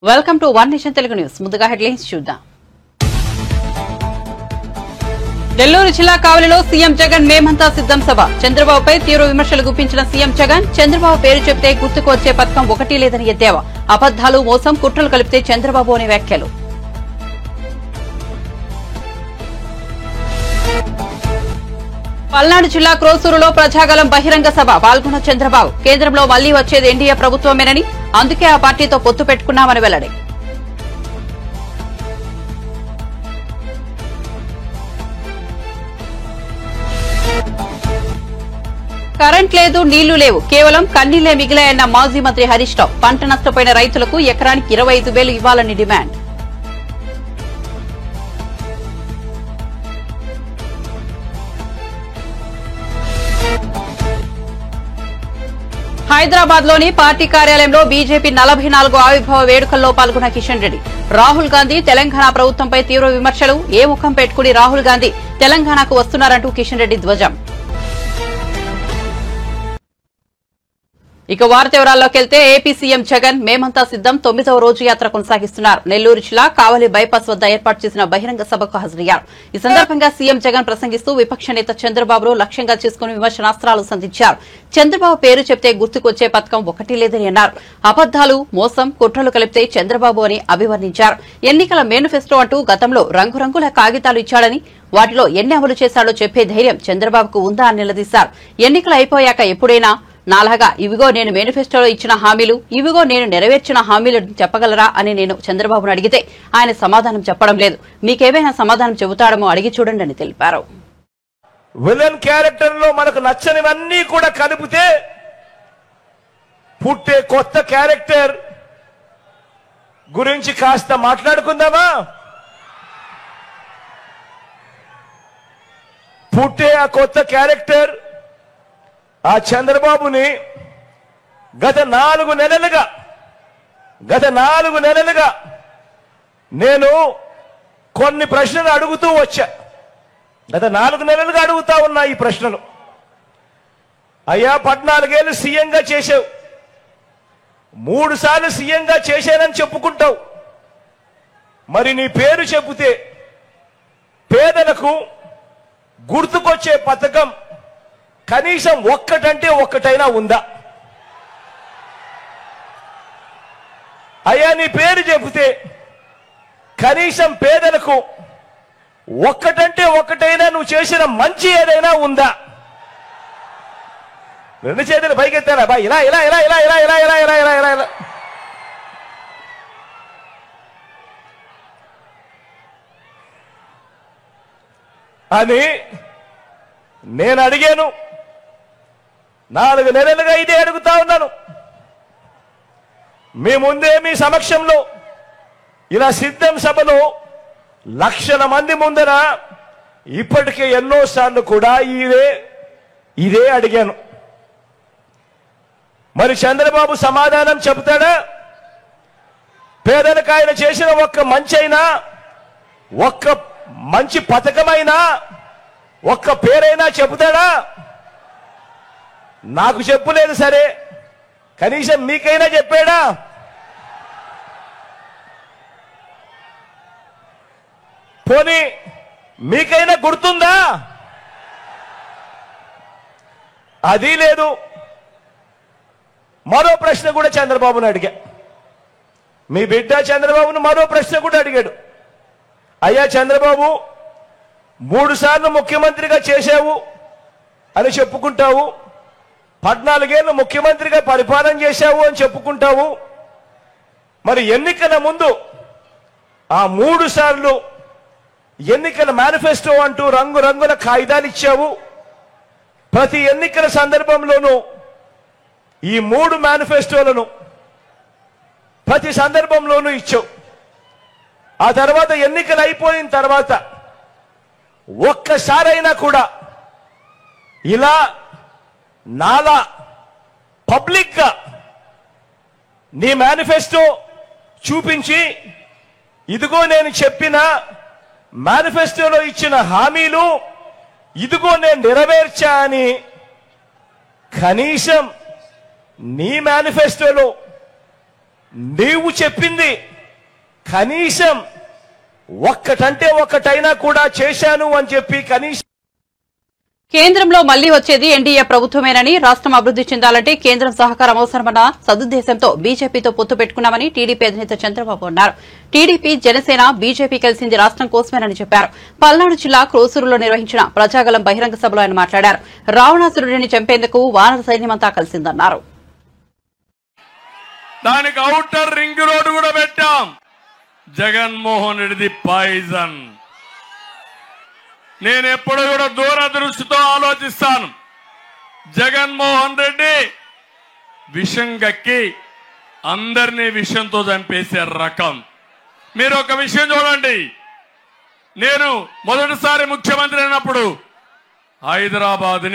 Welcome to one nation Telugu news. ముందుగా headlines చూద్దాం. నెల్లూరు జిల్లా కావలిలో సీఎం జగన్ మేమంతా సిద్దం సభ. చంద్రబాబుపై తీవ్ర విమర్శలు గుప్పించిన సీఎం జగన్ చంద్రబాబు పేరు చెబితే గుర్తుకు వచ్చే పథకం ఒకటి లేదని ఎద్దేవా. అబద్దాలు, మోసం, కుట్రలు కలిపితే చంద్రబాబు అని వ్యాఖ్యలు. పల్నాడు జిల్లా క్రోసూరులో ప్రజాగలం బహిరంగ సభ. పాల్గొన్న చంద్రబాబు కేంద్రంలో మళ్లీ వచ్చేది ఎన్డీఏ ప్రభుత్వమేనని, అందుకే ఆ పార్టీతో పొత్తు పెట్టుకున్నామని వెల్లడి. కరెంట్ లేదు, నీళ్లు లేవు, కేవలం కన్నీళ్లే మిగిలాయన్న మాజీ మంత్రి హరీష్ రావు. పంట నష్టపోయిన రైతులకు ఎకరానికి 25,000 ఇవ్వాలని డిమాండ్. హైదరాబాద్ లోని పార్టీ కార్యాలయంలో బీజేపీ 44వ ఆవిర్భావ వేడుకల్లో పాల్గొన్న కిషన్ రెడ్డి. రాహుల్ గాంధీ తెలంగాణ ప్రభుత్వంపై తీవ్ర విమర్శలు. ఏ ముఖం పెట్టుకుని రాహుల్ గాంధీ తెలంగాణకు వస్తున్నారంటూ కిషన్ రెడ్డి ధ్వజం. ఇక వార్త వివరాల్లోకి వెళ్తే ఏపీ సీఎం జగన్ మేమంతా సిద్దం 9వ రోజు యాత్ర కొనసాగిస్తున్నారు. నెల్లూరు జిల్లా కావలి బైపాస్ వద్ద ఏర్పాటు చేసిన బహిరంగ సభకు హాజరయ్యారు. ఈ సందర్భంగా సీఎం జగన్ ప్రసంగిస్తూ విపక్ష నేత చంద్రబాబును లక్ష్యంగా చేసుకుని విమర్శనాస్త్రాలు సంధించారు. చంద్రబాబు పేరు చెప్తే గుర్తుకొచ్చే పథకం ఒకటి లేదని అన్నారు. అబద్దాలు, మోసం, కుట్రలు కలిపితే చంద్రబాబు అని అభివర్ణించారు. ఎన్నికల మేనిఫెస్టో అంటూ గతంలో రంగురంగుల కాగితాలు ఇచ్చాడని, వాటిలో ఎన్ని అమలు చేశాడో చెప్పే ధైర్యం చంద్రబాబుకు ఉందా అని నిలదీశారు. ఎన్నికలు అయిపోయాక ఎప్పుడైనా నాలాగా ఇవిగో నేను మేనిఫెస్టోలో ఇచ్చిన హామీలు, ఇవిగో నేను నెరవేర్చిన హామీలు చెప్పగలరా అని నేను చంద్రబాబును అడిగితే ఆయన సమాధానం చెప్పడం లేదు. మీకేమైనా సమాధానం చెబుతాడమో అడిగి చూడండి అని తెలిపారు. విలన్ క్యారెక్టర్ లో మనకు నచ్చనివన్నీ కూడా కలిపితే పుట్టే కొత్త క్యారెక్టర్ గురించి కాస్త మాట్లాడుకుందామా? పుట్టే ఆ కొత్త క్యారెక్టర్ ఆ చంద్రబాబుని గత 4 నెలలుగా నేను కొన్ని ప్రశ్నలు అడుగుతూ వచ్చా. గత 4 నెలలుగా అడుగుతా ఉన్నా ఈ ప్రశ్నలు. అయ్యా, 14 ఏళ్లు సీఎంగా చేశావు, 3 సార్లు సీఎంగా చేశానని చెప్పుకుంటావు. మరి నీ పేరు చెబితే పేదలకు గుర్తుకొచ్చే పథకం కనీసం ఒక్కటంటే ఒక్కటైనా ఉందా? అయ్యా, నీ పేరు చెబితే కనీసం పేదలకు ఒక్కటంటే ఒక్కటైనా నువ్వు చేసిన మంచి ఏదైనా ఉందా? 2 చేతులు పైకెత్తారా బా? ఇలా ఇలా ఇలా ఇలా ఇలా ఇలా ఇలా ఇలా ఇలా ఇలా ఇలా అని నేను అడిగాను. 4 నెలలుగా ఇదే అడుగుతా ఉన్నాను. మీ ముందే, మీ సమక్షంలో ఇలా సిద్ధం సభలో లక్షల మంది ముందర ఇప్పటికే ఎన్నోసార్లు కూడా ఇదే అడిగాను. మరి చంద్రబాబు సమాధానం చెబుతాడా? పేదలకు ఆయన చేసిన ఒక్క మంచైనా, ఒక్క మంచి పథకమైనా, ఒక్క పేరైనా చెబుతాడా? నాకు చెప్పలేదు సరే, కనీసం మీకైనా చెప్పాడా? పోనీ మీకైనా గుర్తుందా? అది లేదు. మరో ప్రశ్న కూడా చంద్రబాబును అడిగా. మీ బిడ్డ చంద్రబాబును మరో ప్రశ్న కూడా అడిగాడు. అయ్యా చంద్రబాబు, 3 సార్లు ముఖ్యమంత్రిగా చేశావు అని చెప్పుకుంటావు, 14 ఏళ్లు ముఖ్యమంత్రిగా పరిపాలన చేశావు అని చెప్పుకుంటావు. మరి ఎన్నికల ముందు ఆ 3 సార్లు ఎన్నికల మేనిఫెస్టో అంటూ రంగురంగుల కాగితాలు ఇచ్చావు. ప్రతి ఎన్నికల సందర్భంలోనూ ఈ 3 మేనిఫెస్టోలను ప్రతి సందర్భంలోనూ ఇచ్చావు. ఆ తర్వాత ఎన్నికలు అయిపోయిన తర్వాత ఒక్కసారైనా కూడా ఇలా నాలా పబ్లిక్ గా నీ మేనిఫెస్టో చూపించి ఇదిగో నేను చెప్పిన మేనిఫెస్టోలో ఇచ్చిన హామీలు ఇదిగో నేను నెరవేర్చా అని కనీసం నీ మేనిఫెస్టోలో నీవు చెప్పింది కనీసం ఒక్కటంటే ఒక్కటైనా కూడా చేశాను అని చెప్పి కనీసం కేంద్రంలో మళ్లీ వచ్చేది ఎన్డీఏ ప్రభుత్వమేనని, రాష్ట్రం అభివృద్ది చెందాలంటే కేంద్రం సహకారం అవసరమన్న సదుద్దేశంతో బీజేపీతో పొత్తు పెట్టుకున్నామని టీడీపీ అధినేత చంద్రబాబు అన్నారు. టీడీపీ, జనసేన, బీజేపీ కలిసింది రాష్ట్రం కోసమేనని చెప్పారు. పల్నాడు జిల్లా క్రోసూరులో నిర్వహించిన ప్రజాగలం బహిరంగ సభలో ఆయన మాట్లాడారు. రావణాసురుడిని చంపేందుకు వానర సైన్యమంతా కలిసిందన్నారు. దానికి ఔటర్ రింగ్ రోడ్డు కూడా పెట్టాం. జగన్మోహన్ రెడ్డిది పాయిజన్. నేను ఎప్పుడు కూడా దూరదృష్టితో ఆలోచిస్తాను. జగన్మోహన్ రెడ్డి విషం గక్కి అందరినీ విషంతో చంపేసే రకం. మీరు ఒక విషయం చూడండి. నేను మొదటిసారి ముఖ్యమంత్రి అయినప్పుడు హైదరాబాద్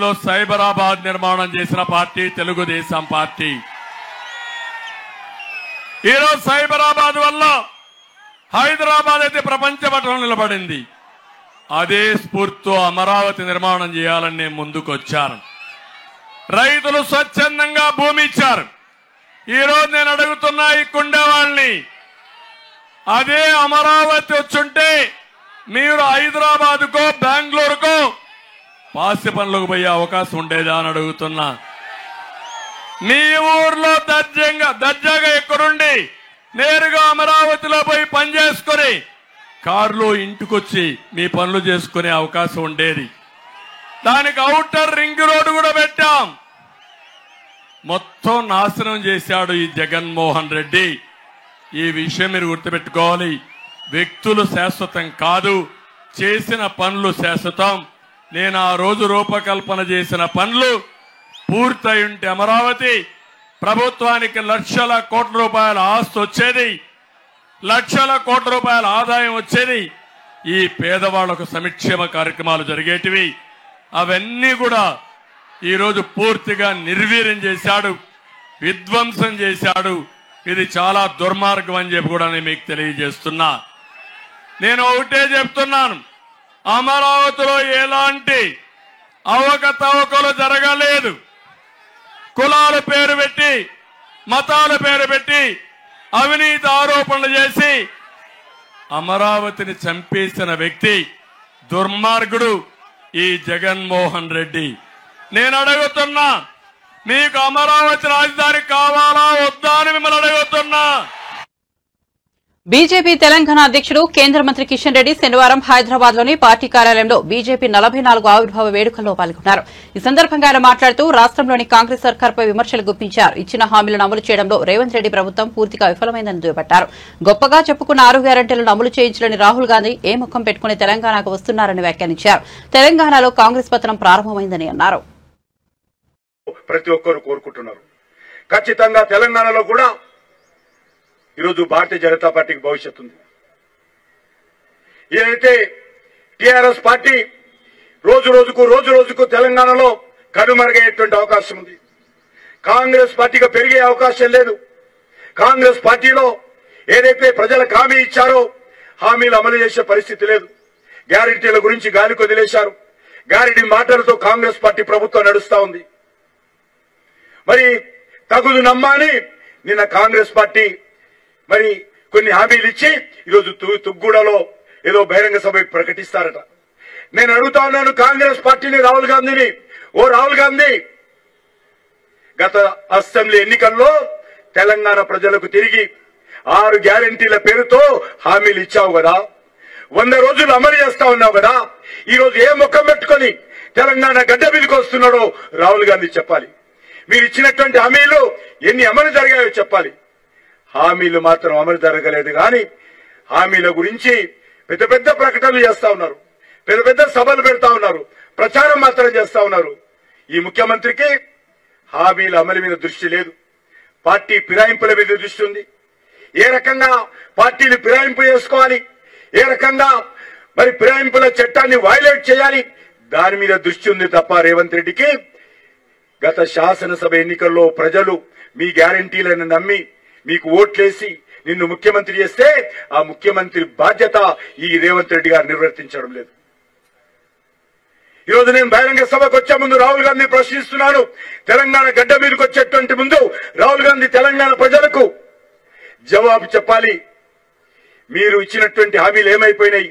లో సైబరాబాద్ నిర్మాణం చేసిన పార్టీ తెలుగుదేశం పార్టీ. ఈరోజు సైబరాబాద్ వల్ల హైదరాబాద్ అయితే ప్రపంచ పటంలో నిలబడింది. అదే స్ఫూర్తితో అమరావతి నిర్మాణం చేయాలని నేను ముందుకు వచ్చాను. రైతులు స్వచ్ఛందంగా భూమి ఇచ్చారు. ఈరోజు నేను అడుగుతున్నా ఈ కుండేవాళ్ళని, అదే అమరావతి వచ్చుంటే మీరు హైదరాబాద్కో బెంగళూరుకో పాసి పనులకు పోయే అవకాశం ఉండేదా అని అడుగుతున్నా. మీ ఊర్లో దర్జాగా ఎక్కడుండి నేరుగా అమరావతిలో పోయి పని చేసుకుని కారులో ఇంటికొచ్చి మీ పనులు చేసుకునే అవకాశం ఉండేది. దానికి ఔటర్ రింగ్ రోడ్డు కూడా పెట్టాం. మొత్తం నాశనం చేశాడు ఈ జగన్మోహన్ రెడ్డి. ఈ విషయం మీరు గుర్తుపెట్టుకోవాలి. వ్యక్తులు శాశ్వతం కాదు, చేసిన పనులు శాశ్వతం. నేను ఆ రోజు రూపకల్పన చేసిన పనులు పూర్తయి ఉంటే అమరావతి ప్రభుత్వానికి లక్షల కోట్ల రూపాయల ఆస్తి వచ్చేది, లక్షల కోట్ల రూపాయల ఆదాయం వచ్చేది. ఈ పేదవాళ్లకు సంక్షేమ కార్యక్రమాలు జరిగేటివి. అవన్నీ కూడా ఈరోజు పూర్తిగా నిర్వీర్యం చేశాడు, విధ్వంసం చేశాడు. ఇది చాలా దుర్మార్గం అని చెప్పి కూడా నేను మీకు తెలియజేస్తున్నా. నేను ఒకటే చెప్తున్నాను, అమరావతిలో ఎలాంటి అవకతవకలు జరగలేదు. కులాల పేరు పెట్టి, మతాల పేరు పెట్టి అవినీతి ఆరోపణలు చేసి అమరావతిని చంపేసిన వ్యక్తి దుర్మార్గుడు ఈ జగన్మోహన్ రెడ్డి. నేను అడుగుతున్నా, మీకు అమరావతి రాజధాని కావాలా వద్దా అని మిమ్మల్ని అడుగుతున్నా. బీజేపీ తెలంగాణ అధ్యకుడు కేంద్ర మంత్రి కిషన్ రెడ్డి శనివారం హైదరాబాద్ లోని పార్టీ కార్యాలయంలో బీజేపీ 44 ఆవిర్భావ వేడుకల్లో పాల్గొన్నారు. ఈ సందర్భంగా ఆయన మాట్లాడుతూ రాష్ట్రంలోని కాంగ్రెస్ సర్కార్పై విమర్శలు గుప్పించారు. ఇచ్చిన హామీలను అమలు చేయడంలో రేవంత్ రెడ్డి ప్రభుత్వం పూర్తిగా విఫలమైందని దుయ్యబట్టారు. గొప్పగా చెప్పుకున్న 6 గ్యారెంటీలను అమలు చేయించలేని రాహుల్ గాంధీ ఏ ముఖం పెట్టుకుని తెలంగాణకు వస్తున్నారని వ్యాఖ్యానించారు. తెలంగాణలో కాంగ్రెస్ పతనం ప్రారంభమైందని అన్నారు. ప్రతి ఒక్కరు కోరుకుంటున్నారు. ఖచ్చితంగా తెలంగాణలో కూడా ఈరోజు భారతీయ జనతా పార్టీకి భవిష్యత్తు ఉంది. ఏదైతే టీఆర్ఎస్ పార్టీ రోజు రోజుకు తెలంగాణలో కనుమరుగయ్యేటువంటి అవకాశం ఉంది. కాంగ్రెస్ పార్టీగా పెరిగే అవకాశం లేదు. కాంగ్రెస్ పార్టీలో ఏదైతే ప్రజలకు హామీ ఇచ్చారో హామీలు అమలు చేసే పరిస్థితి లేదు. గ్యారెంటీల గురించి గాలికి వదిలేశారు. గ్యారెంటీ మాటలతో కాంగ్రెస్ పార్టీ ప్రభుత్వం నడుస్తా ఉంది. మరి తగుదు నమ్మాని నిన్న కాంగ్రెస్ పార్టీ మరి కొన్ని హామీలు ఇచ్చి ఈరోజు తుగ్గూడలో ఏదో బహిరంగ సభ ప్రకటిస్తారట. నేను అడుగుతా ఉన్నాను కాంగ్రెస్ పార్టీని, రాహుల్ గాంధీని, ఓ రాహుల్ గాంధీ, గత అసెంబ్లీ ఎన్నికల్లో తెలంగాణ ప్రజలకు తిరిగి 6 గ్యారెంటీల పేరుతో హామీలు ఇచ్చావు కదా, 100 రోజులు అమలు చేస్తా ఉన్నావు కదా. ఈరోజు ఏ ముఖం పెట్టుకొని తెలంగాణ గడ్డ మీదకి వస్తున్నాడో రాహుల్ గాంధీ చెప్పాలి. మీరు ఇచ్చినటువంటి హామీలు ఎన్ని అమలు జరిగాయో చెప్పాలి. హామీలు మాత్రం అమలు జరగలేదు. కానీ హామీల గురించి పెద్ద పెద్ద ప్రకటనలు చేస్తా ఉన్నారు, పెద్ద పెద్ద సభలు పెడతా ఉన్నారు, ప్రచారం మాత్రం చేస్తా ఉన్నారు. ఈ ముఖ్యమంత్రికి హామీల అమలు మీద దృష్టి లేదు, పార్టీ ఫిరాయింపుల మీద దృష్టి ఉంది. ఏ రకంగా పార్టీని ఫిరాయింపు చేసుకోవాలి, ఏ రకంగా మరి ఫిరాయింపుల చట్టాన్ని వైలేట్ చేయాలి, దాని మీద దృష్టి ఉంది తప్ప రేవంత్ రెడ్డికి గత శాసనసభ ఎన్నికల్లో ప్రజలు మీ గ్యారెంటీలను నమ్మి మీకు ఓట్లేసి నిన్ను ముఖ్యమంత్రి చేస్తే ఆ ముఖ్యమంత్రి బాధ్యత ఈ రేవంత్ రెడ్డి గారు నిర్వర్తించడం లేదు. ఈరోజు నేను బహిరంగ సభకు వచ్చే ముందు రాహుల్ గాంధీ ప్రశ్నిస్తున్నాను. తెలంగాణ గడ్డ మీదకి వచ్చేటువంటి ముందు రాహుల్ గాంధీ తెలంగాణ ప్రజలకు జవాబు చెప్పాలి. మీరు ఇచ్చినటువంటి హామీలు ఏమైపోయినాయి?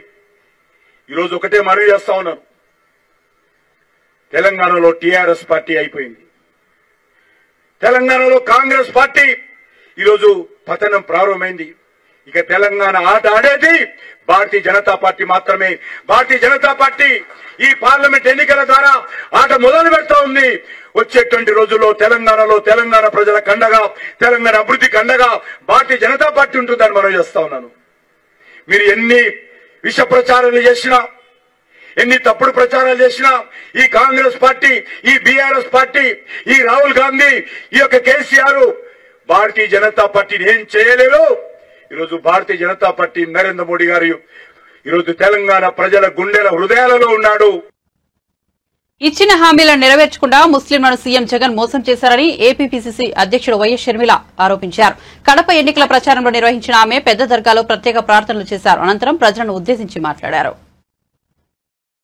ఈరోజు ఒకటే మనవి చేస్తా ఉన్నాను, తెలంగాణలో టీఆర్ఎస్ పార్టీ అయిపోయింది. తెలంగాణలో కాంగ్రెస్ పార్టీ ఈరోజు పతనం ప్రారంభమైంది. ఇక తెలంగాణ ఆట ఆడేది భారతీయ జనతా పార్టీ మాత్రమే. భారతీయ జనతా పార్టీ ఈ పార్లమెంట్ ఎన్నికల ద్వారా ఆట మొదలు పెడతా ఉంది. వచ్చేటువంటి రోజుల్లో తెలంగాణలో తెలంగాణ ప్రజల కండగా, తెలంగాణ అభివృద్ధి కండగా భారతీయ జనతా పార్టీ ఉంటుందని మనం చేస్తా ఉన్నాను. మీరు ఎన్ని విష ప్రచారాలు చేసినా, ఎన్ని తప్పుడు ప్రచారాలు చేసినా, ఈ కాంగ్రెస్ పార్టీ, ఈ బీఆర్ఎస్ పార్టీ, ఈ రాహుల్ గాంధీ, ఈ యొక్క కేసీఆర్ భారతీయ జనతా పార్టీని ఏం చేయలేరు. ఈరోజు భారతీయ జనతా పార్టీ నరేంద్ర మోడీ గారు ఈరోజు తెలంగాణ ప్రజల గుండెల హృదయాలలో ఉన్నాడు. ఇచ్చిన హామీలను నెరవేర్చకుండా ముస్లింలను సీఎం జగన్ మోసం చేశారని ఏపీపీసీసీ అధ్యక్షుడు వైఎస్ షర్మిల ఆరోపించారు. కడప ఎన్నికల ప్రచారంలో నిర్వహించిన ఆమె పెద్ద దర్గాలో ప్రత్యేక ప్రార్థనలు చేశారు. అనంతరం ప్రజలను ఉద్దేశించి మాట్లాడారు.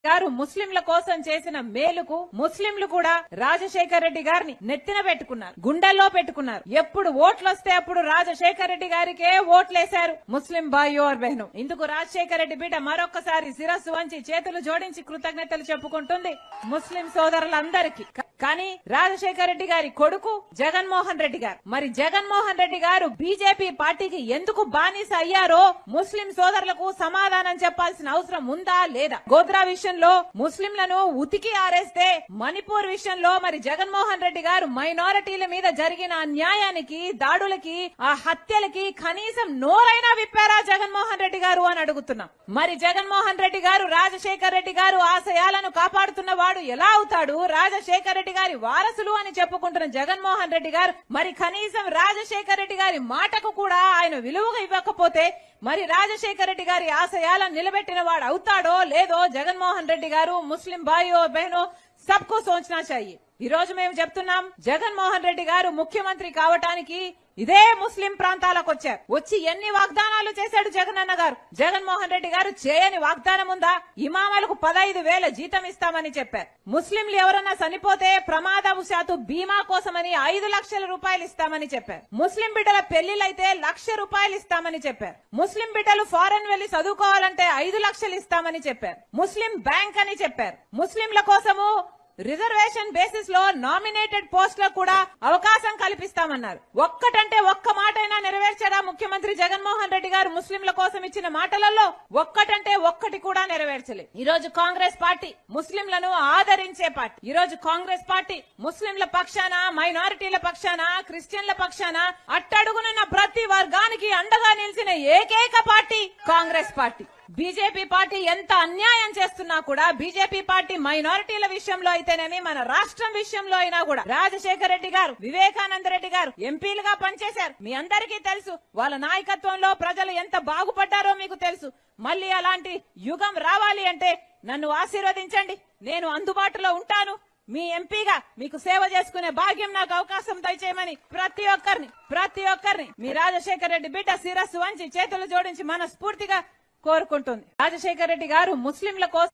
గారు ముస్లింల కోసం చేసిన మేలుకు ముస్లింలు కూడా రాజశేఖర్ రెడ్డి గారిని నెత్తిన పెట్టుకున్నారు, గుండెల్లో పెట్టుకున్నారు. ఎప్పుడు ఓట్లు వస్తే అప్పుడు రాజశేఖర్ రెడ్డి గారికే ఓట్లేశారు ముస్లిం భాయ్యో ఆర్ బహనో. ఇందుకు రాజశేఖర్ రెడ్డి బిడ్డ మరొకసారి శిరస్సు వంచి చేతులు జోడించి కృతజ్ఞతలు చెప్పుకుంటుంది ముస్లిం సోదరులందరికీ. కానీ రాజశేఖర్ రెడ్డి గారి కొడుకు జగన్మోహన్ రెడ్డి గారు, మరి జగన్మోహన్ రెడ్డి గారు బీజేపీ పార్టీకి ఎందుకు బానిస అయ్యారో ముస్లిం సోదరులకు సమాధానం చెప్పాల్సిన అవసరం ఉందా లేదా? గోద్రా విషయంలో ముస్లింలను ఉతికి ఆరేస్తే, మణిపూర్ విషయంలో మరి జగన్మోహన్ రెడ్డి గారు మైనారిటీల మీద జరిగిన అన్యాయానికి, దాడులకి, ఆ హత్యలకి కనీసం నోరైనా విప్పారా జగన్మోహన్ రెడ్డి గారు అని అడుగుతున్నాం. మరి జగన్మోహన్ రెడ్డి గారు, రాజశేఖర్ రెడ్డి గారు ఆశయాలను కాపాడుతున్న వాడు ఎలా అవుతాడు? రాజశేఖర్ రెడ్డి గారి వారసులు అని చెప్పుకుంటున్న జగన్మోహన్ రెడ్డి గారు మరి కనీసం రాజశేఖర్ రెడ్డి గారి మాటకు కూడా ఆయన విలువగా ఇవ్వకపోతే మరి రాజశేఖర్ రెడ్డి గారి ఆశయాలను నిలబెట్టిన వాడు అవుతాడో లేదో జగన్మోహన్ రెడ్డి గారు, ముస్లిం భాయో బహనో సబ్కు సోచనా చాహియే. ఈ రోజు మేము చెప్తున్నాం, జగన్మోహన్ రెడ్డి గారు ముఖ్యమంత్రి కావటానికి ఇదే ముస్లిం ప్రాంతాలకు వచ్చారు. వచ్చి ఎన్ని వాగ్దానాలు చేశాడు జగనన్న గారు? జగన్మోహన్ రెడ్డి గారు చేయని వాగ్దానం ఉందా? ఇమామలకు 15,000 జీతం ఇస్తామని చెప్పారు. ముస్లింలు ఎవరన్నా చనిపోతే ప్రమాదవశాత్తు బీమా కోసమని 5 లక్షల రూపాయలు ఇస్తామని చెప్పారు. ముస్లిం బిడ్డల పెళ్లిలైతే 1,00,000 రూపాయలు ఇస్తామని చెప్పారు. ముస్లిం బిడ్డలు ఫారెన్ వెళ్లి చదువుకోవాలంటే 5 లక్షలు ఇస్తామని చెప్పారు. ముస్లిం బ్యాంక్ అని చెప్పారు. ముస్లింల కోసము రిజర్వేషన్ బేసిస్ లో నామినేటెడ్ పోస్టులకు కూడా అవకాశం కల్పిస్తామన్నారు. ఒక్కటంటే ఒక్క మాటైనా నెరవేర్చారా ముఖ్యమంత్రి జగన్మోహన్ రెడ్డి గారు? ముస్లింల కోసం ఇచ్చిన మాటలలో ఒక్కటంటే ఒక్కటి కూడా నెరవేర్చలేదు. ఈ రోజు కాంగ్రెస్ పార్టీ ముస్లింలను ఆదరించే పార్టీ. ఈ రోజు కాంగ్రెస్ పార్టీ ముస్లింల పక్షాన, మైనారిటీల పక్షాన, క్రిస్టియన్ల పక్షాన, అట్టడుగునున్న ప్రతి వర్గానికి అండగా నిలిచిన ఏకైక party Congress party. BJP party ఎంత అన్యాయం చేస్తున్నా కూడా, బీజేపీ పార్టీ మైనారిటీల విషయంలో అయితేనేమి, మన రాష్ట్రం విషయంలో అయినా కూడా రాజశేఖర్ రెడ్డి గారు, వివేకానంద రెడ్డి గారు ఎంపీలుగా పనిచేశారు. మీ అందరికీ తెలుసు. వాళ్ళ నాయకత్వంలో ప్రజలు ఎంత బాగుపడ్డారో మీకు తెలుసు. మళ్ళీ అలాంటి యుగం రావాలి అంటే నన్ను ఆశీర్వదించండి. నేను అందుబాటులో ఉంటాను. మీ ఎంపీగా మీకు సేవ చేసుకునే భాగ్యం నాకు అవకాశం దయచేయమని ప్రతి ఒక్కరిని మీ రాజశేఖర్ రెడ్డి బిడ్డ శిరస్సు వంచి చేతులు జోడించి మనస్ఫూర్తిగా కోరుకుంటుంది. రాజశేఖర్ రెడ్డి గారు ముస్లింల కోసం.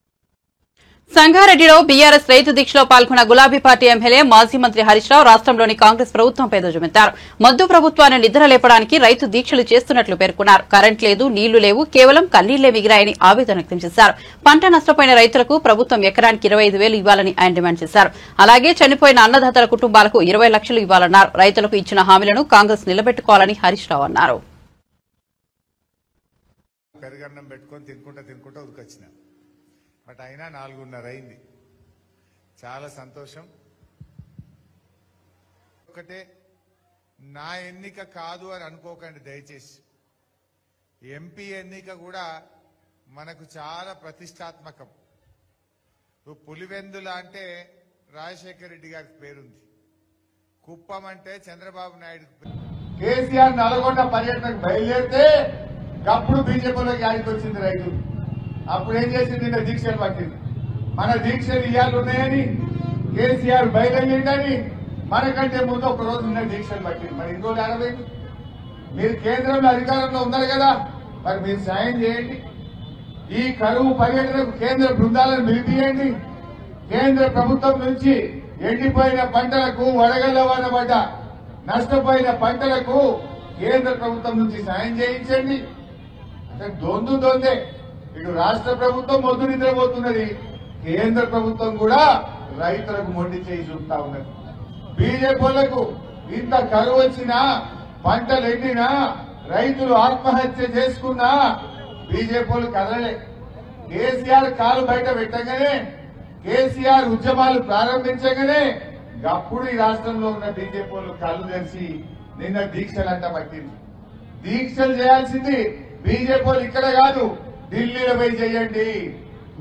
సంగారెడ్డిలో బీఆర్ఎస్ రైతు దీక్షలో పాల్గొన్న గులాబీ పార్టీ ఎమ్మెల్యే మాజీ మంత్రి హరీష్ రావు రాష్ట్రంలోని కాంగ్రెస్ ప్రభుత్వంపై ధ్వజమెత్తారు. మద్దు ప్రభుత్వాన్ని నిద్రలేపడానికి రైతు దీక్షలు చేస్తున్నట్లు పేర్కొన్నారు. కరెంట్ లేదు, నీళ్లు లేవు, కేవలం కన్నీళ్లే మిగిలాయని ఆవేదన వ్యక్తం చేశారు. పంట నష్టపోయిన రైతులకు ప్రభుత్వం ఎకరానికి 25,000 ఇవ్వాలని ఆయన డిమాండ్ చేశారు. అలాగే చనిపోయిన అన్నదాతల కుటుంబాలకు 20 లక్షలు ఇవ్వాలన్నారు. రైతులకు ఇచ్చిన హామీలను కాంగ్రెస్ నిలబెట్టుకోవాలని హరీష్ రావు అన్నారు. పెరుగన్నం పెట్టుకొని తినుకుంటా ఉరికొచ్చిన, బట్ అయినా 4:30 అయింది. చాలా సంతోషం. ఒకటే, నా ఎన్నిక కాదు అని అనుకోకండి దయచేసి. ఎంపీ ఎన్నిక కూడా మనకు చాలా ప్రతిష్టాత్మకం. పులివెందుల అంటే రాజశేఖర్ రెడ్డి గారికి పేరుంది, కుప్పం అంటే చంద్రబాబు నాయుడు. కేసీఆర్ నల్గొండ పర్యటనకు బయలుదేరితే అప్పుడు బీజేపీలోకి యాడికి వచ్చింది రైతులు. అప్పుడు ఏం చేసింది? నిన్న దీక్షలు పట్టింది. మన దీక్షలు ఇవాళ ఉన్నాయని, కేసీఆర్ బయలుదేరిందని మనకంటే ముందు ఒక రోజు నిన్న దీక్షలు పట్టింది. మరి ఇంకో ఏడవైంది? మీరు కేంద్రంలో అధికారంలో ఉన్నారు కదా, మరి మీరు సాయం చేయండి. ఈ కరువు పర్యటనకు కేంద్ర బృందాలను పిలిపియండి. కేంద్ర ప్రభుత్వం నుంచి ఎండిపోయిన పంటలకు, వడగళ్ల వాన పడ్డ నష్టపోయిన పంటలకు కేంద్ర ప్రభుత్వం నుంచి సాయం చేయించండి. అంటే దొందే ఇటు రాష్ట్ర ప్రభుత్వం మొద్దు నిద్రపోతున్నది, కేంద్ర ప్రభుత్వం కూడా రైతులకు మొండి చేయి చూపుతా ఉన్నది. బీజేపీలకు ఇంత కరువు వచ్చినా, పంటలు ఎండినా, రైతులు ఆత్మహత్య చేసుకున్నా బీజేపీలు కదలలే. కేసీఆర్ కాలు బయట పెట్టగానే, కేసీఆర్ ఉద్యమాలు ప్రారంభించగానే అప్పుడు ఈ రాష్ట్రంలో ఉన్న బీజేపీలు కళ్ళు తెరిచి నిన్న దీక్షలంట పట్టింది. దీక్షలు చేయాల్సింది బీజేపీలు ఇక్కడ కాదు, ఢిల్లీలో పోయి చేయండి.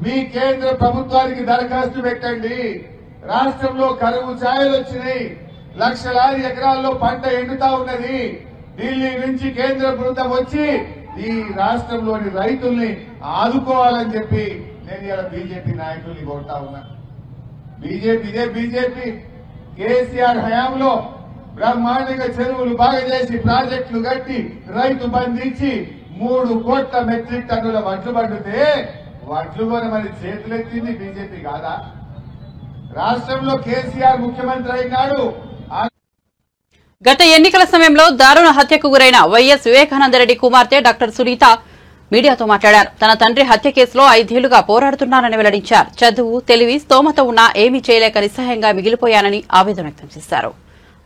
మీ కేంద్ర ప్రభుత్వానికి దరఖాస్తు పెట్టండి. రాష్ట్రంలో కరువు ఛాయలు వచ్చినాయి, లక్షలాది ఎకరాల్లో పంట ఎండుతా ఉన్నది. ఢిల్లీ నుంచి కేంద్ర బృందం వచ్చి ఈ రాష్ట్రంలోని రైతుల్ని ఆదుకోవాలని చెప్పి నేను ఇలా బీజేపీ నాయకుల్ని కోరుతా ఉన్నా. ఇదే బీజేపీ కేసీఆర్ హయాంలో బ్రహ్మాండంగా చెరువులు బాగా చేసి, ప్రాజెక్టులు కట్టి, రైతు బంధించి 3 కోట్ల మెట్రిక్ టన్నుల వడ్లు పండితే వడ్లు కొనమని చేతులెత్తింది బీజేపీ కాదా? రాష్ట్రంలో కేసీఆర్ ముఖ్యమంత్రి అయినాడు. గత ఎన్నికల సమయంలో దారుణ హత్యకు గురైన వైఎస్ వివేకానందరెడ్డి కుమార్తె డాక్టర్ సునీత మీడియాతో మాట్లాడారు. తన తండ్రి హత్య కేసులో 5 ఏళ్లుగా పోరాడుతున్నానని వెల్లడించారు. చదువు, తెలివి, స్తోమత ఉన్నా ఏమీ చేయలేక నిస్సహాయంగా మిగిలిపోయానని ఆవేదన వ్యక్తం చేశారు.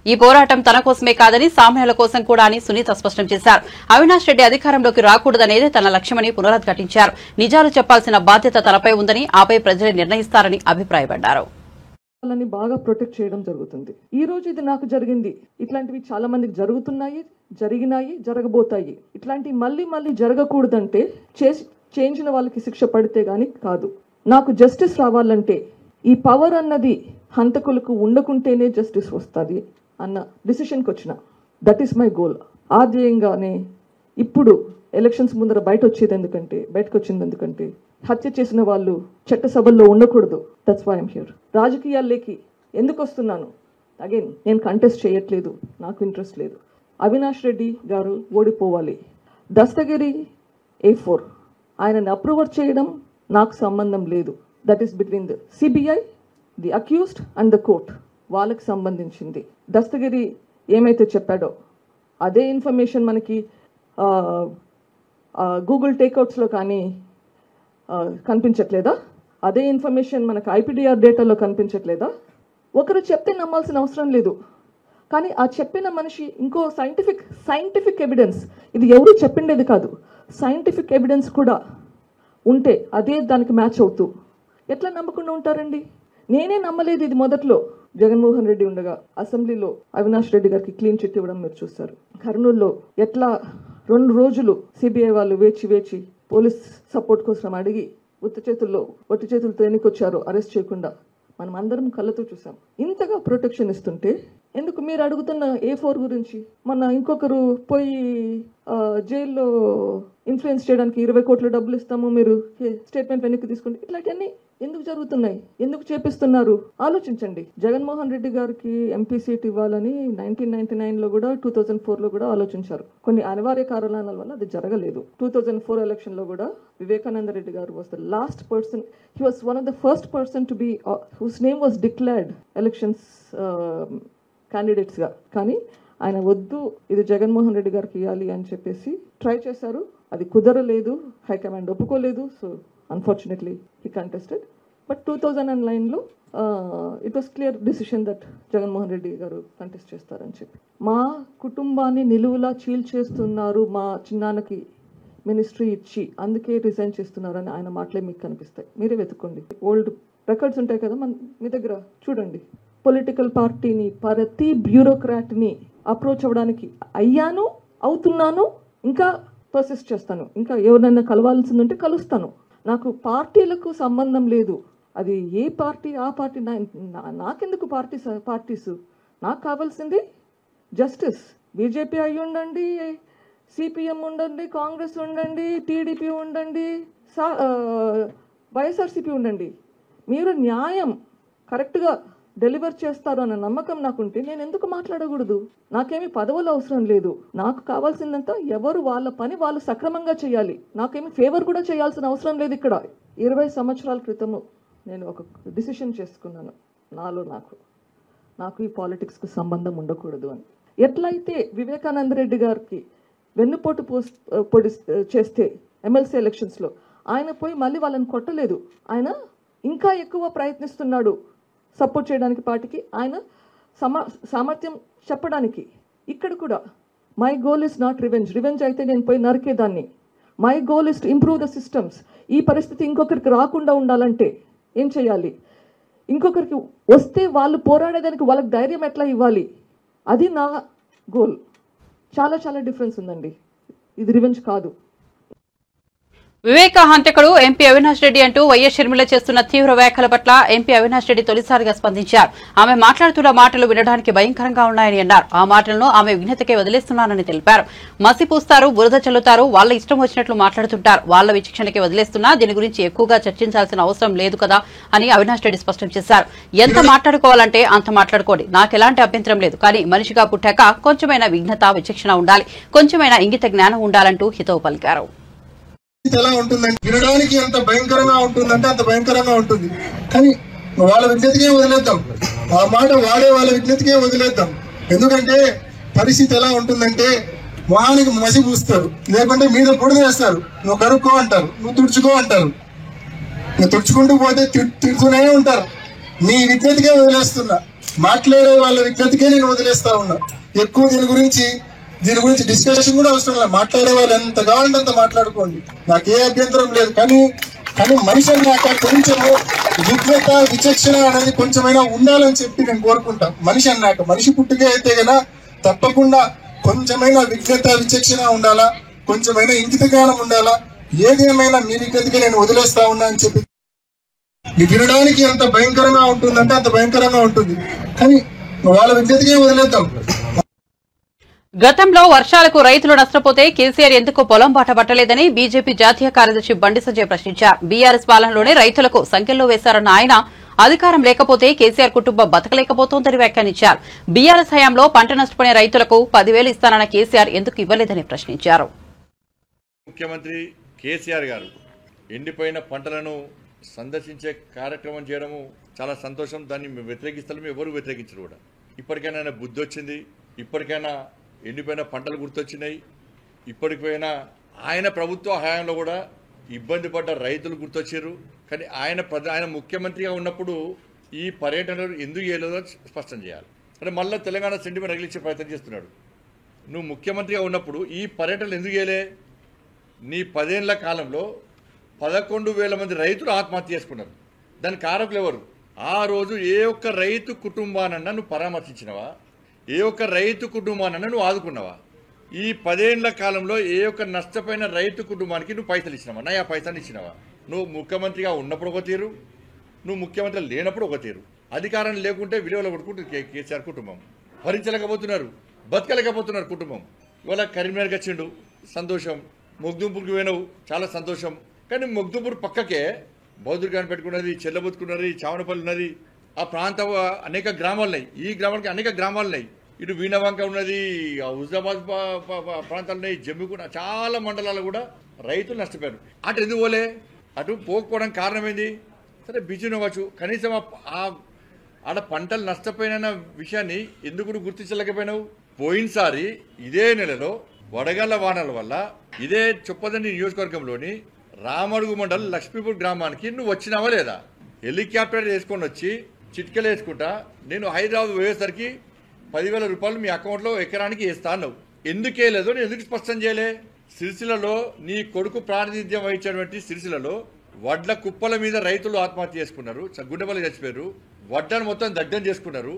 ఈ పోరాటం తన కోసమే కాదని సామాన్యుల కోసం కూడా అని సునీత స్పష్టం చేశారు. అవినాష్ రెడ్డి అధికారంలోకి రాకూడదనేదే తన లక్ష్యమని పునరుద్ఘాటించారు. నిజాలు చెప్పాల్సిన బాధ్యత తనపై ఉందని, ఆపై ప్రజలే నిర్ణయిస్తారని అభిప్రాయపడ్డారు. వాళ్ళని బాగా ప్రొటెక్ట్ చేయడం జరుగుతుంది. ఈ రోజు ఇది నాకు జరిగింది, ఇట్లాంటివి చాలా మందికి జరుగుతున్నాయి, జరిగినాయి, జరగబోతాయి. ఇట్లాంటివి మళ్ళీ మళ్ళీ జరగకూడదంటే చేయించిన వాళ్ళకి శిక్ష పడితే గాని కాదు. నాకు జస్టిస్ రావాలంటే ఈ పవర్ అన్నది హంతకులకు ఉండకుంటేనే జస్టిస్ వస్తుంది అన్న డిసిషన్కి వచ్చిన. That is my goal. ఆ ధ్యేయంగానే ఇప్పుడు ఎలక్షన్స్ ముందర బయటకు వచ్చింది ఎందుకంటే హత్య చేసిన వాళ్ళు చట్టసభల్లో ఉండకూడదు. That's why I'm here. రాజకీయాల్లోకి ఎందుకు వస్తున్నాను? అగైన్ నేను కంటెస్ట్ చేయట్లేదు, నాకు ఇంట్రెస్ట్ లేదు. అవినాష్ రెడ్డి గారు ఓడిపోవాలి. దస్తగిరి A4 ఆయనని అప్రూవర్ చేయడం నాకు సంబంధం లేదు. That is between the CBI, the accused and the court. వాళ్ళకి సంబంధించింది. దస్తగిరి ఏమైతే చెప్పాడో అదే ఇన్ఫర్మేషన్ మనకి గూగుల్ టేక్అవుట్స్లో కానీ కనిపించట్లేదా? అదే ఇన్ఫర్మేషన్ మనకు IPDR డేటాలో కనిపించట్లేదా? ఒకరు చెప్తే నమ్మాల్సిన అవసరం లేదు, కానీ ఆ చెప్పిన మనిషి ఇంకో సైంటిఫిక్ ఎవిడెన్స్, ఇది ఎవరు చెప్పిండేది కాదు, సైంటిఫిక్ ఎవిడెన్స్ కూడా ఉంటే అదే దానికి మ్యాచ్ అవుతూ ఎట్లా నమ్మకుండా ఉంటారండి? నేనే నమ్మలేదు ఇది మొదట్లో. జగన్మోహన్ రెడ్డి ఉండగా అసెంబ్లీలో అవినాష్ రెడ్డి గారికి క్లీన్ చిట్ ఇవ్వడం మీరు చూస్తారు. కర్నూలులో ఎట్లా 2 రోజులు సిబిఐ వాళ్ళు వేచి పోలీస్ సపోర్ట్ కోసం అడిగి ఒట్టి చేతులతో ఎన్నికొచ్చారో అరెస్ట్ చేయకుండా మనం అందరం కళ్ళతో చూసాం. ఇంతగా ప్రొటెక్షన్ ఇస్తుంటే ఎందుకు మీరు అడుగుతున్న A4 గురించి? మన ఇంకొకరు పోయి జైల్లో ఇన్ఫ్లుయెన్స్ చేయడానికి 20 కోట్ల డబ్బులు ఇస్తాము, మీరు స్టేట్మెంట్ వెనక్కి తీసుకుంటే, ఇట్లాంటివన్నీ ఎందుకు జరుగుతున్నాయి? ఎందుకు చేపిస్తున్నారు? ఆలోచించండి. జగన్మోహన్ రెడ్డి గారికి MP సీట్ ఇవ్వాలని 1999లో కూడా 2004లో కూడా ఆలోచించారు. కొన్ని అనివార్య కారణాల వల్ల అది జరగలేదు. 2004 ఎలక్షన్ లో కూడా వివేకానంద రెడ్డి గారు was the last person, he was one of the first person to be who's name was declared elections candidates గా. కానీ ఆయన వద్దు, ఇది జగన్మోహన్ రెడ్డి గారికి ఇవ్వాలి అని చెప్పేసి ట్రై చేశారు. అది కుదరలేదు, హైకమాండ్ ఒప్పుకోలేదు. So unfortunately he contested. But 2009లో it was clear decision that Jaganmohan Reddy garu contest చేస్తారని చెప్పి. మా కుటుంబాన్ని నిలువులా చీల్చేస్తున్నారు, మా చిన్నాన్నకి మినిస్ట్రీ ఇచ్చి అందుకే రిజైన్ చేస్తున్నారని ఆయన మాటలే మీకు కనిపిస్తాయి. మీరే వెతుక్కోండి, ఓల్డ్ రికార్డ్స్ ఉంటాయి కదా మీ దగ్గర, చూడండి. పొలిటికల్ పార్టీని, ప్రతి బ్యూరోక్రాట్ని అప్రోచ్ అవ్వడానికి అవుతున్నాను, ఇంకా పర్సిస్ట్ చేస్తాను. ఇంకా ఎవరైనా కలవాల్సిందంటే కలుస్తాను. నాకు పార్టీలకు సంబంధం లేదు. అది ఏ పార్టీ ఆ పార్టీ నాకెందుకు పార్టీస్? నాకు కావాల్సింది జస్టిస్. బీజేపీ అయి ఉండండి, CPM ఉండండి, కాంగ్రెస్ ఉండండి, TDP ఉండండి, YSRCP ఉండండి, మీరు న్యాయం కరెక్ట్గా డెలివర్ చేస్తారు అన్న నమ్మకం నాకుంటే నేను ఎందుకు మాట్లాడకూడదు? నాకేమి పదవులు అవసరం లేదు. నాకు కావాల్సిందంతా ఎవరు వాళ్ళ పని వాళ్ళు సక్రమంగా చేయాలి. నాకేమి ఫేవర్ కూడా చేయాల్సిన అవసరం లేదు. ఇక్కడ 20 సంవత్సరాల క్రితము నేను ఒక డిసిషన్ చేసుకున్నాను, నాకు ఈ పాలిటిక్స్కి సంబంధం ఉండకూడదు అని. ఎట్లయితే వివేకానంద రెడ్డి గారికి వెన్నుపోటు పొడి చేస్తే ఎమ్మెల్సీ ఎలక్షన్స్లో ఆయన పోయి మళ్ళీ వాళ్ళని కొట్టలేదు, ఆయన ఇంకా ఎక్కువ ప్రయత్నిస్తున్నాడు సపోర్ట్ చేయడానికి పార్టీకి, ఆయన సామర్థ్యం చెప్పడానికి. ఇక్కడ కూడా my goal is not revenge అయితే నేను పోయి నరికేదాన్ని. My goal is to improve the systems. ఈ పరిస్థితి ఇంకొకరికి రాకుండా ఉండాలంటే ఏం చేయాలి, ఇంకొకరికి వస్తే వాళ్ళు పోరాడేదానికి వాళ్ళకి ధైర్యం ఎట్లా ఇవ్వాలి, అది నా గోల్. చాలా చాలా డిఫరెన్స్ ఉందండి, ఇది రివెంజ్ కాదు. వివేక హంతకుడు ఎంపీ అవినాష్ రెడ్డి అంటూ వైఎస్ షర్మిల చేస్తున్న తీవ్ర వ్యాఖ్యల పట్ల ఎంపీ అవినాష్ రెడ్డి తొలిసారిగా స్పందించారు. ఆమె మాట్లాడుతున్న మాటలు వినడానికి భయంకరంగా ఉన్నాయని అన్నారు. ఆ మాటలను ఆమె విఘ్నతకే వదిలేస్తున్నానని తెలిపారు. మసిపూస్తారు, బురద చల్లుతారు, వాళ్ల ఇష్టం వచ్చినట్లు మాట్లాడుతుంటారు, వాళ్ల విచక్షణకే వదిలేస్తున్నా దీని గురించి ఎక్కువగా చర్చించాల్సిన అవసరం లేదు కదా అని అవినాష్ రెడ్డి స్పష్టం చేశారు. ఎంత మాట్లాడుకోవాలంటే అంత మాట్లాడుకోండి, నాకెలాంటి అభ్యంతరం లేదు, కానీ మనిషిగా పుట్టాక కొంచెమైనా విఘ్నత, విచక్షణ ఉండాలి, కొంచెమైనా ఇంగిత జ్ఞానం ఉండాలంటూ హితవు పలికారు. ఎలా ఉంటుందంటే వినడానికి ఎంత భయంకరంగా ఉంటుందంటే అంత భయంకరంగా ఉంటుంది, కానీ వాళ్ళ విజ్ఞతకే వదిలేద్దాం, ఆ మాట వాడే వాళ్ళ విజ్ఞతకే వదిలేద్దాం. ఎందుకంటే పరిస్థితి ఎలా ఉంటుందంటే మొహానికి మసి పూస్తారు, లేకుంటే మీద పొడి వేస్తారు, నువ్వు కరుక్కో అంటారు, నువ్వు తుడుచుకో అంటారు, నువ్వు తుడుచుకుంటూ పోతే తిడుతూనే ఉంటారు. నీ విజ్ఞతకే వదిలేస్తున్నా, మాట్లాడే వాళ్ళ విజ్ఞతకే నేను వదిలేస్తా ఉన్నా. ఎక్కువ దీని గురించి డిస్కషన్ కూడా అవసరం లేదు, మాట్లాడే వాళ్ళు ఎంత కావాలంటే అంత మాట్లాడుకోండి, నాకే అభ్యంతరం లేదు. కానీ మనిషి అన్నాక కొంచెము విజ్ఞత, విచక్షణ అనేది కొంచెమైనా ఉండాలని చెప్పి నేను కోరుకుంటా. మనిషి అన్నాక, మనిషి పుట్టుకే అయితే కదా తప్పకుండా కొంచెమైనా విజ్ఞత, విచక్షణ ఉండాలా, కొంచెమైనా ఇంకిత జ్ఞానం ఉండాలా. ఏదేమైనా మీ విజ్ఞతకే నేను వదిలేస్తా ఉన్నా అని చెప్పి వినడానికి ఎంత భయంకరంగా ఉంటుందంటే అంత భయంకరంగా ఉంటుంది, కానీ వాళ్ళ విజ్ఞతకే వదిలేద్దాం. గతంలో వర్షాలకు రైతులు నష్టపోతే కేసీఆర్ ఎందుకు పొలం బాట పట్టలేదని బీజేపీ జాతీయ కార్యదర్శి బండి సంజయ్ ప్రశ్నించారు. బీఆర్ఎస్ పాలనలోనే రైతులకు సంఖ్యలో వేశారన్న ఆయన అధికారం లేకపోతే కేసీఆర్ కుటుంబం బతకలేకపోతోందని వ్యాఖ్యానించారు. బీఆర్ఎస్ హయాంలో పంట నష్టపోయిన రైతులకు 10,000 ఇస్తానన్న కేసీఆర్ ఎందుకు ఇవ్వలేదని ప్రశ్నించారు. ముఖ్యమంత్రి కేసీఆర్ గారు ఎండిపోయిన పంటలను సందర్శించే కార్యక్రమం చేయడము చాలా సంతోషం. దాన్ని వ్యతిరేకిస్తాము, ఎవరు వ్యతిరేకించరు కూడా. ఇప్పటికైనా ఆయన బుద్ధి వచ్చింది, ఇప్పటికైనా ఎండిపోయిన పంటలు గుర్తొచ్చినాయి. ఇప్పటికైనా ఆయన ప్రభుత్వ హయాంలో కూడా ఇబ్బంది పడ్డ రైతులు గుర్తొచ్చారు. కానీ ఆయన ముఖ్యమంత్రిగా ఉన్నప్పుడు ఈ పర్యటనలు ఎందుకు చేయలేదో స్పష్టం చేయాలి. అంటే మళ్ళీ తెలంగాణ సెంటిమెంట్ రగిలించే ప్రయత్నం చేస్తున్నాడు. నువ్వు ముఖ్యమంత్రిగా ఉన్నప్పుడు ఈ పర్యటనలు ఎందుకు చేయలే? నీ 10 ఏళ్ల కాలంలో 11,000 మంది రైతులు ఆత్మహత్య చేసుకున్నారు. దాని కారకులు ఎవరు? ఆ రోజు ఏ ఒక్క రైతు కుటుంబానన్నా నువ్వు పరామర్శించినవా? ఏ ఒక్క రైతు కుటుంబానన్నా నువ్వు ఆదుకున్నావా? ఈ 10 ఏళ్ల కాలంలో ఏ ఒక్క నష్టపోయిన రైతు కుటుంబానికి నువ్వు పైసలు ఇచ్చినావా? నా పైసలు ఇచ్చినావా? నువ్వు ముఖ్యమంత్రిగా ఉన్నప్పుడు ఒక తీరు, నువ్వు ముఖ్యమంత్రి లేనప్పుడు ఒక తీరు. అధికారం లేకుంటే విలువలు కొట్టుకుంటుంది కేసీఆర్ కుటుంబం. భరించలేకపోతున్నారు, బతకలేకపోతున్నారు కుటుంబం. ఇవాళ కరీంనగర్కి వచ్చిండు, సంతోషం. మొగ్దుంపూర్కి పోయినావు, చాలా సంతోషం. కానీ మొగ్దుంపూర్ పక్కకే బౌద్ధుడిగాని పెట్టుకున్నది, చెల్లబుతుకున్నది, చావనపల్లి ఉన్నది. ఆ ప్రాంతం అనేక గ్రామాలు ఉన్నాయి, ఈ గ్రామానికి అనేక గ్రామాలు ఉన్నాయి. ఇటు వీణవంక ఉన్నది, హుజాబాద్ ప్రాంతాలు ఉన్నాయి, జమ్మిగూడ, చాలా మండలాలు కూడా రైతులు నష్టపోయారు. అటు ఎందుకు పోలే? అటు పోకపోవడానికి కారణం ఏంది? సరే బిజీని అవ్వచ్చు, కనీసం ఆడ పంటలు నష్టపోయిన విషయాన్ని ఎందుకు గుర్తించలేకపోయినావు? పోయినసారి ఇదే నెలలో వడగళ్ల వానల వల్ల ఇదే చొప్పదండి నియోజకవర్గంలోని రామడుగు మండలం లక్ష్మీపూర్ గ్రామానికి నువ్వు వచ్చినావా లేదా? హెలికాప్టర్ వేసుకొని వచ్చి చిట్కలు వేసుకుంటా నేను హైదరాబాద్ పోయేసరికి 10,000 రూపాయలు మీ అకౌంట్లో ఎకరానికి వేస్తాను. ఎందుకే లేదో నేను ఎందుకు స్పష్టం చేయలే? సిరిసిల్లలో నీ కొడుకు ప్రాతినిధ్యం వహించినటువంటి సిరిసిల్లలో వడ్ల కుప్పల మీద రైతులు ఆత్మహత్య చేసుకున్నారు, గుండెపల్లి చచ్చిపోయారు, వడ్లను మొత్తం దగ్ధం చేసుకున్నారు,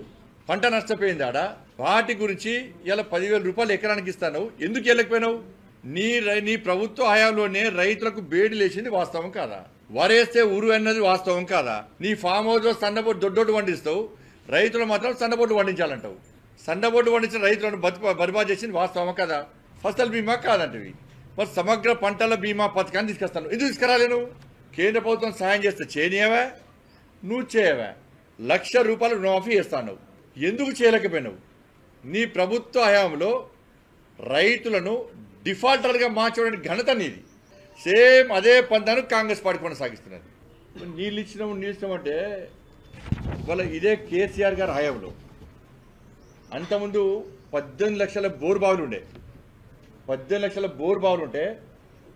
పంట నష్టపోయింది ఆడ. వాటి గురించి ఇలా 10,000 రూపాయలు ఎకరానికి ఇస్తాను, ఎందుకు వెళ్ళకపోయినావు? నీ ప్రభుత్వ హయాంలోనే రైతులకు బేడి లేచింది వాస్తవం కాదా? వరేస్తే ఊరు అన్నది వాస్తవం కాదా? నీ ఫామ్ హౌస్ లో సన్నబోటు దొడ్డోటు పండిస్తావు, రైతులు మాత్రం సన్నబోటు పండించాలంటావు. సన్నబోటు పండించిన రైతులను బర్బాద్ చేసింది వాస్తవం కదా? ఫసల్ బీమా కాదంటవి. మరి సమగ్ర పంటల బీమా పథకాన్ని తీసుకొస్తాను, ఎందుకు తీసుకురాలేను? కేంద్ర ప్రభుత్వం సాయం చేస్తే చేయనియవా? నువ్వు చేయవా? 1,00,000 రూపాయలు రుణమాఫీ చేస్తాను, ఎందుకు చేయలేకపోయినావు? నీ ప్రభుత్వ హయాంలో రైతులను డిఫాల్టర్గా మార్చడానికి ఘనత నీది. సేమ్ అదే పంతాను కాంగ్రెస్ పార్టీ కొనసాగిస్తున్నది. నీళ్ళు ఇచ్చినామంటే వాళ్ళ ఇదే కేసీఆర్ గారి హయాంలో, అంతకుముందు 18 లక్షల బోర్ బావులు ఉండే 18 లక్షల బోర్ బావులు ఉంటే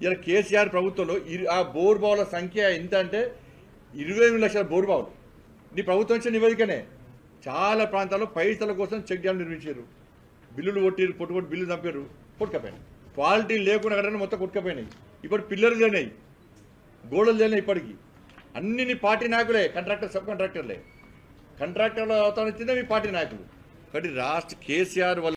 ఇలా కేసీఆర్ ప్రభుత్వంలో ఆ బోర్ బావుల సంఖ్య ఎంత అంటే 28 లక్షల బోర్ బావులు. నీ ప్రభుత్వం ఇచ్చిన నివేదికనే చాలా ప్రాంతాల్లో పైసల కోసం చెక్ డ్యామ్ నిర్మించారు, బిల్లులు కొట్టిరు, పొట్టు బిల్లు చంపారు, కొట్టుకపోయినాయి. క్వాలిటీ లేకుండా కట్టడం మొత్తం కొట్టుకపోయినాయి. ఇప్పుడు పిల్లర్లు లేనాయి, గోడలు లేనాయి. ఇప్పటికీ అన్ని పార్టీ నాయకులే, కాంట్రాక్టర్ సబ్ కాంట్రాక్టర్లే. కాంట్రాక్టర్లు అవతారం ఇచ్చిందే మీ పార్టీ నాయకులు. కాబట్టి రాష్ట్ర కేసీఆర్ వల్ల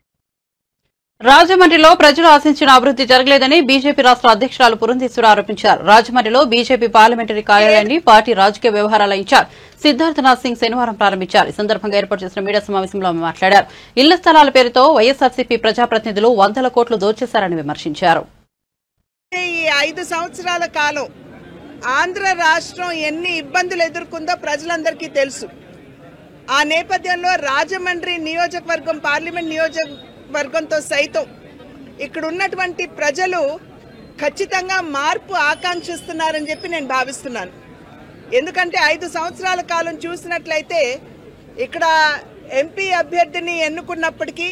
రాజమండ్రిలో ప్రజలు ఆశించిన అభివృద్ది జరగలేదని బీజేపీ రాష్ట్ర అధ్యక్షురాలు పురంధేశ్వరి ఆరోపించారు. రాజమండ్రిలో బీజేపీ పార్లమెంటరీ కార్యాలయాన్ని పార్టీ రాజకీయ వ్యవహారాల ఇన్ఛార్జ్ సిద్ధార్థనాథ్ సింగ్ శనివారం ప్రారంభించారు. ఈ సందర్భంగా ఏర్పాటు చేసిన మీడియా సమావేశంలో మాట్లాడారు. ఇళ్ల స్థలాల పేరుతో వైఎస్సార్సీపీ ప్రజాప్రతినిధులు 100 కోట్లు దోచేశారని విమర్శించారు. ఈ 5 సంవత్సరాల కాలం ఆంధ్ర రాష్ట్రం ఎన్ని ఇబ్బందులు ఎదుర్కొందో ప్రజలందరికీ తెలుసు. ఆ నేపథ్యంలో రాజమండ్రి నియోజకవర్గం, పార్లమెంట్ నియోజకవర్గంతో సైతం ఇక్కడ ఉన్నటువంటి ప్రజలు ఖచ్చితంగా మార్పు ఆకాంక్షిస్తున్నారని చెప్పి నేను భావిస్తున్నాను. ఎందుకంటే 5 సంవత్సరాల కాలం చూసినట్లయితే ఇక్కడ ఎంపీ అభ్యర్థిని ఎన్నుకున్నప్పటికీ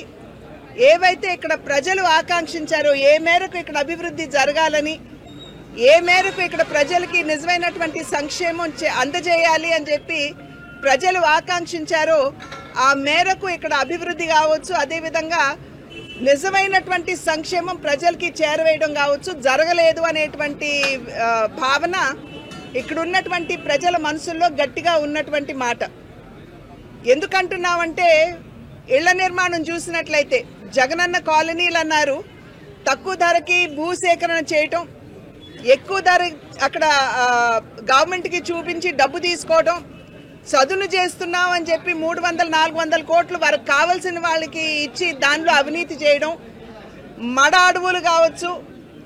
ఏవైతే ఇక్కడ ప్రజలు ఆకాంక్షించారో, ఏ మేరకు ఇక్కడ అభివృద్ధి జరగాలని, ఏ మేరకు ఇక్కడ ప్రజలకి నిజమైనటువంటి సంక్షేమం అందజేయాలి అని చెప్పి ప్రజలు ఆకాంక్షించారో ఆ మేరకు ఇక్కడ అభివృద్ధి కావచ్చు, అదేవిధంగా నిజమైనటువంటి సంక్షేమం ప్రజలకి చేరవేయడం కావచ్చు జరగలేదు అనేటువంటి భావన ఇక్కడ ఉన్నటువంటి ప్రజల మనసుల్లో గట్టిగా ఉన్నటువంటి మాట. ఎందుకంటున్నామంటే ఇళ్ల నిర్మాణం చూసినట్లయితే జగనన్న కాలనీలు అన్నారు, తక్కువ ధరకి భూసేకరణ చేయటం, ఎక్కువ ధర అక్కడ గవర్నమెంట్కి చూపించి డబ్బు తీసుకోవడం, చదును చేస్తున్నాం అని చెప్పి 300-400 కోట్లు వరకు కావాల్సిన వాళ్ళకి ఇచ్చి దానిలో అవినీతి చేయడం, మడ అడవులు కావచ్చు,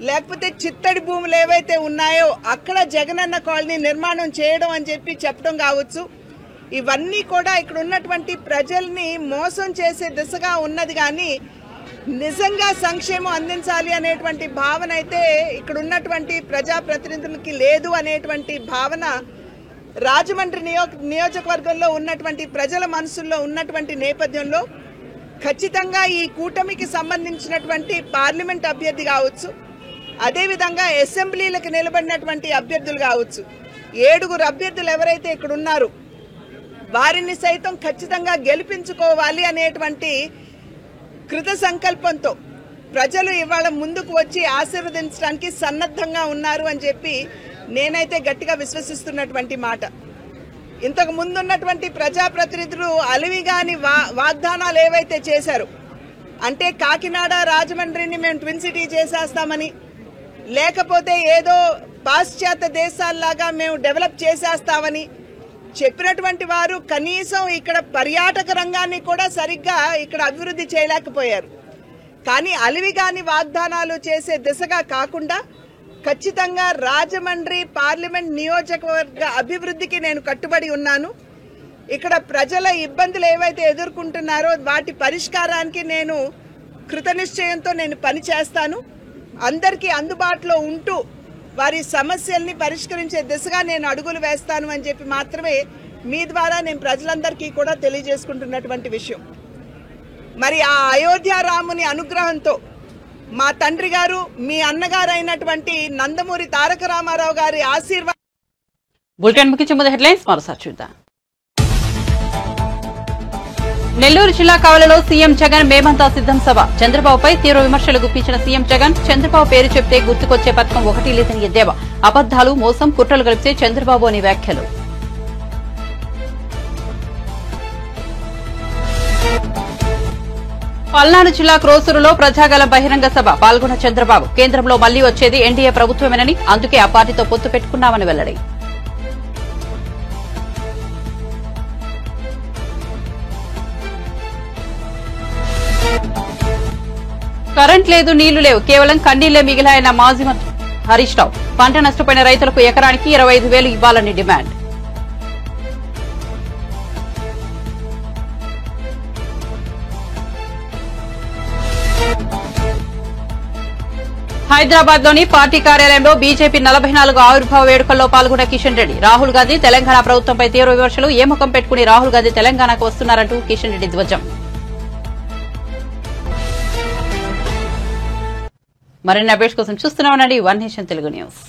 లేకపోతే చిత్తడి భూములు ఏవైతే ఉన్నాయో అక్కడ జగనన్న కాలనీ నిర్మాణం చేయడం అని చెప్పి చెప్పడం కావచ్చు. ఇవన్నీ కూడా ఇక్కడ ఉన్నటువంటి ప్రజల్ని మోసం చేసే దిశగా ఉన్నది. కానీ నిజంగా సంక్షేమం అందించాలి అనేటువంటి భావన అయితే ఇక్కడ ఉన్నటువంటి ప్రజాప్రతినిధులకి లేదు అనేటువంటి భావన రాజమండ్రి నియోజకవర్గంలో ఉన్నటువంటి ప్రజల మనసుల్లో ఉన్నటువంటి నేపథ్యంలో ఖచ్చితంగా ఈ కూటమికి సంబంధించినటువంటి పార్లమెంట్ అభ్యర్థి కావచ్చు, అదేవిధంగా అసెంబ్లీలకు నిలబడినటువంటి అభ్యర్థులు కావచ్చు, 7 అభ్యర్థులు ఎవరైతే ఇక్కడ ఉన్నారో వారిని సైతం ఖచ్చితంగా గెలిపించుకోవాలి అనేటువంటి కృత సంకల్పంతో ప్రజలు ఇవాళ ముందుకు వచ్చి ఆశీర్వదించడానికి సన్నద్ధంగా ఉన్నారు అని చెప్పి నేనైతే గట్టిగా విశ్వసిస్తున్నటువంటి మాట. ఇంతకు ముందున్నటువంటి ప్రజాప్రతినిధులు అలివిగాని వాగ్దానాలు ఏవైతే చేశారో, అంటే కాకినాడ రాజమండ్రిని మేము ట్విన్ సిటీ చేసేస్తామని, లేకపోతే ఏదో పాశ్చాత్య దేశాల్లాగా మేము డెవలప్ చేసేస్తామని చెప్పినటువంటి వారు కనీసం ఇక్కడ పర్యాటక రంగాన్ని కూడా సరిగ్గా ఇక్కడ అభివృద్ధి చేయలేకపోయారు. కానీ అలివిగాని వాగ్దానాలు చేసే దిశగా కాకుండా ఖచ్చితంగా రాజమండ్రి పార్లమెంట్ నియోజకవర్గ అభివృద్ధికి నేను కట్టుబడి ఉన్నాను. ఇక్కడ ప్రజల ఇబ్బందులు ఏవైతే ఎదుర్కొంటున్నారో వాటి పరిష్కారానికి నేను కృతనిశ్చయంతో నేను పనిచేస్తాను. అందరికీ అందుబాటులో ఉంటూ వారి సమస్యల్ని పరిష్కరించే దిశగా నేను అడుగులు వేస్తాను అని చెప్పి మాత్రమే మీ ద్వారా నేను ప్రజలందరికీ కూడా తెలియజేసుకుంటున్నటువంటి విషయం. మరి ఆ అయోధ్య రాముని అనుగ్రహంతో మా తండ్రి గారు, మీ అన్నగారు అయినటువంటి నందమూరి తారక రామారావు గారి ఆశీర్వాదం. బులెటిన్ ముగించే ముందు హెడ్లైన్స్ మరోసారి చూద్దాం. నెల్లూరు జిల్లా కావలిలో సీఎం జగన్ మేమంతా సిద్దం సభ. చంద్రబాబుపై తీవ్ర విమర్శలు గుప్పించిన సీఎం జగన్, చంద్రబాబు పేరు చెప్తే గుర్తుకొచ్చే పథకం ఒకటి లేదని ఎద్దేవా. అబద్దాలు, మోసం, కుట్రలు కలిపితే చంద్రబాబు అని వ్యాఖ్యలు. పల్నాడు జిల్లా క్రోసూరులో ప్రజాగళం బహిరంగ సభ పాల్గొన్న చంద్రబాబు, కేంద్రంలో మళ్లీ వచ్చేది ఎన్డీఏ ప్రభుత్వమేనని, అందుకే ఆ పార్టీతో పొత్తు పెట్టుకున్నామని వెల్లడి. కరెంట్ లేదు, నీళ్లు లేవు, కేవలం కన్నీళ్లే మిగిలాయన్న మాజీ మంత్రి హరీష్ రావు. పంట నష్టపోయిన రైతులకు ఎకరానికి 25,000 ఇవ్వాలని డిమాండ్. హైదరాబాద్ లోని పార్టీ కార్యాలయంలో బీజేపీ 44 ఆవిర్భావ వేడుకల్లో పాల్గొన్న కిషన్ రెడ్డి. రాహుల్ గాంధీ తెలంగాణ ప్రభుత్వంపై తీవ్ర విమర్శలు. ఏ ముఖం పెట్టుకుని రాహుల్ గాంధీ తెలంగాణకు వస్తున్నారంటూ కిషన్ రెడ్డి ధ్వజం. మరిన్ని అప్డేట్స్ కోసం చూస్తూనే ఉండండి వన్ నేషన్ తెలుగు న్యూస్.